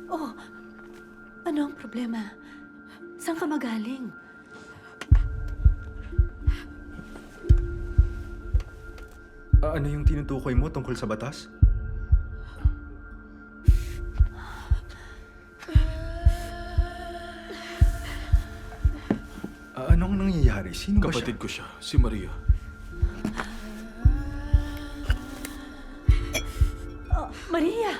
Oh, ano ang problema? Saan ka magaling? Ano yung tinutukoy mo tungkol sa batas? Anong nangyayari? Sino ba siya? Kapatid ko siya, si Maria. Oh, Maria!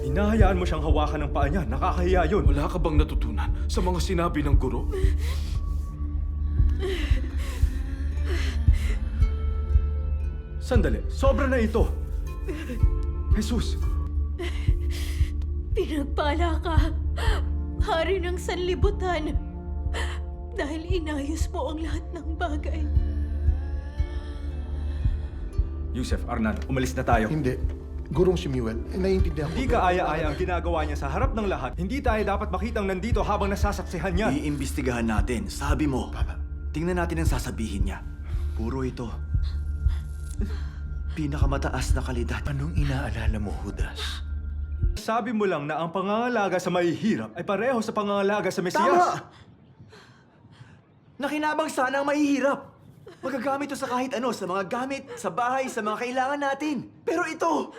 Hinahayaan mo siyang hawakan ng paa niya. Nakakahiya yun. Wala ka bang natutunan sa mga sinabi ng guro? Sandali, sobra na ito. Jesus, Pinagpala ka, hari ng sanlibutan, dahil inayos mo ang lahat ng bagay. Yusef, Arnan, umalis na tayo. Hindi. Gurong si Muel, naiintindihan ko. Hindi ka aya-aya ang ginagawa niya sa harap ng lahat. Hindi tayo dapat makitang nandito habang nasasaksihan niya. Iimbestigahan natin. Sabi mo. Papa. Tingnan natin ang sasabihin niya. Puro ito. Pinakamataas na kalidad. Anong inaalala mo, Judas? Sabi mo lang na ang pangangalaga sa mahihirap ay pareho sa pangangalaga sa Mesiyas. Tama! Nakinabang sana ang mahihirap. Magagamit ito sa kahit ano, sa mga gamit, sa bahay, sa mga kailangan natin. Pero ito,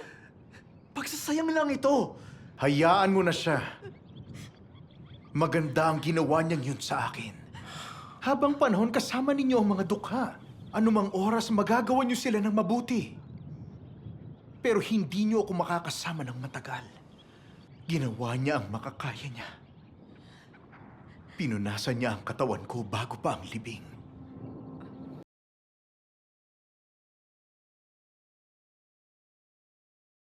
pagsasayang lang ito. Hayaan mo na siya. Maganda ang ginawa niyang yun sa akin. Habang panahon kasama ninyo ang mga dukha, anumang oras magagawa niyo sila ng mabuti. Pero hindi niyo ako makakasama ng matagal. Ginawa niya ang makakaya niya. Pinunasan niya ang katawan ko bago pa ang libing.